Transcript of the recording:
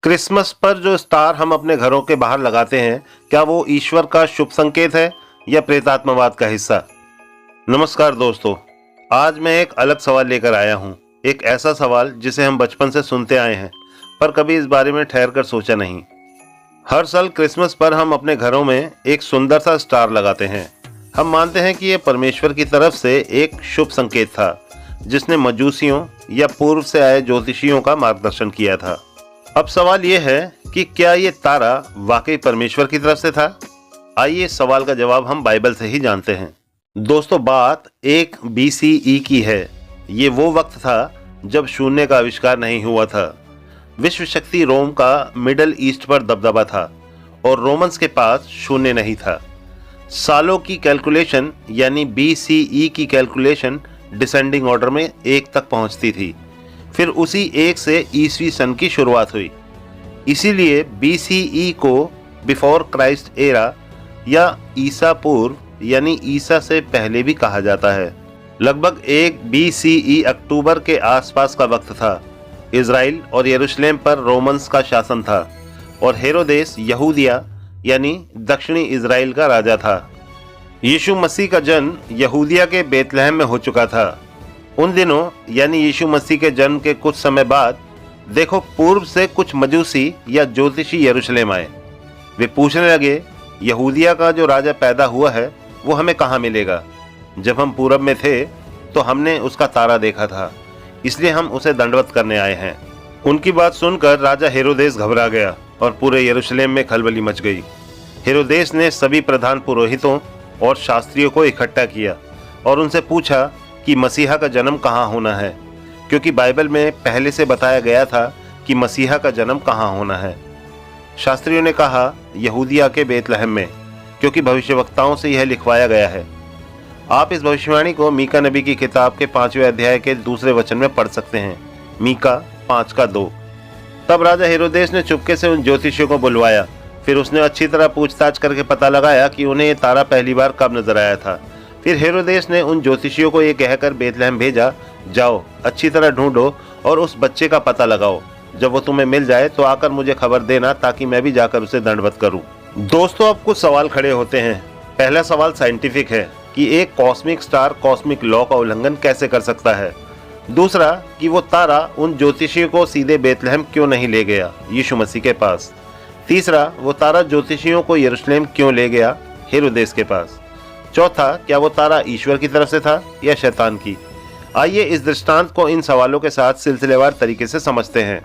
Christmas पर जो star हम अपने घरों के बाहर लगाते हैं, क्या वो ईश्वर का शुभ संकेत है या प्रेतात्मवाद का हिस्सा? नमस्कार दोस्तों, आज मैं एक अलग सवाल लेकर आया हूँ। एक ऐसा सवाल जिसे हम बचपन से सुनते आए हैं, पर कभी इस बारे में ठहर कर सोचा नहीं। हर साल क्रिसमस पर हम अपने घरों में एक सुंदर सा स्टार लगाते हैं। हम मानते हैं कि यह परमेश्वर की तरफ से एक शुभ संकेत था, जिसने मजूसियों या पूर्व से आए ज्योतिषियों का मार्गदर्शन किया था। अब सवाल यह है कि क्या ये तारा वाकई परमेश्वर की तरफ से था? आइए इस सवाल का जवाब हम बाइबल से ही जानते हैं। दोस्तों, बात 1 BCE की है। ये वो वक्त था जब शून्य का आविष्कार नहीं हुआ था। विश्व शक्ति रोम का मिडल ईस्ट पर दबदबा था और रोमन्स के पास शून्य नहीं था। सालों की कैलकुलेशन यानी BCE की कैलकुलेशन डिसेंडिंग ऑर्डर में 1 तक पहुंचती थी। फिर उसी 1 से ईसवी सन की शुरुआत हुई। इसीलिए BCE को बिफोर क्राइस्ट एरा या ईसा पूर्व यानी ईसा से पहले भी कहा जाता है। लगभग 1 BCE अक्टूबर के आसपास का वक्त था। इज़राइल और यरूशलेम पर रोमन्स का शासन था और हेरोदेस यहूदिया यानी दक्षिणी इज़राइल का राजा था। यीशु मसीह का जन्म यहूदिया के बेतलहम में हो चुका था। उन दिनों यानी यीशु मसीह के जन्म के कुछ समय बाद देखो, पूर्व से कुछ मजूसी या ज्योतिषी यरूशलेम आए। वे पूछने लगे, यहूदिया का जो राजा पैदा हुआ है वो हमें कहाँ मिलेगा? जब हम पूरब में थे तो हमने उसका तारा देखा था, इसलिए हम उसे दंडवत करने आए हैं। उनकी बात सुनकर राजा हेरोदेस घबरा गया और पूरे यरूशलेम में खलबली मच गई। हेरोदेस ने सभी प्रधान पुरोहितों और शास्त्रियों को इकट्ठा किया और उनसे पूछा कि मसीहा का जन्म कहाँ होना है, क्योंकि बाइबल में पहले से बताया गया था कि मसीहा का जन्म कहाँ होना है। शास्त्रियों ने कहा, यहूदिया के बेतलहम में, क्योंकि भविष्यवक्ताओं से यह लिखवाया गया है। आप इस भविष्यवाणी को मीका नबी की किताब के 5वें अध्याय के 2 वचन में पढ़ सकते हैं, मीका 5:2। तब राजा हेरोदेस ने चुपके से उन ज्योतिषियों को बुलवाया। फिर उसने अच्छी तरह पूछताछ करके पता लगाया कि उन्हें ये तारा पहली बार कब नजर आया था। फिर हेरोदेस ने उन ज्योतिषियों को ये कहकर बेतलहम भेजा, जाओ अच्छी तरह ढूंढो और उस बच्चे का पता लगाओ। जब वो तुम्हें मिल जाए तो आकर मुझे खबर देना, ताकि मैं भी जाकर उसे दंडवत करूं। दोस्तों, अब कुछ सवाल खड़े होते हैं। पहला सवाल साइंटिफिक है कि एक कॉस्मिक स्टार कॉस्मिक लॉ का उल्लंघन कैसे कर सकता है। दूसरा कि वो तारा उन ज्योतिषियों को सीधे बेतलहम क्यों नहीं ले गया यीशु मसीह के पास। तीसरा, वो तारा ज्योतिषियों को यरूशलेम क्यों ले गया हेरोदेस के पास। चौथा, क्या वो तारा ईश्वर की तरफ से था या शैतान की। आइए इस दृष्टांत को इन सवालों के साथ सिलसिलेवार तरीके से समझते हैं।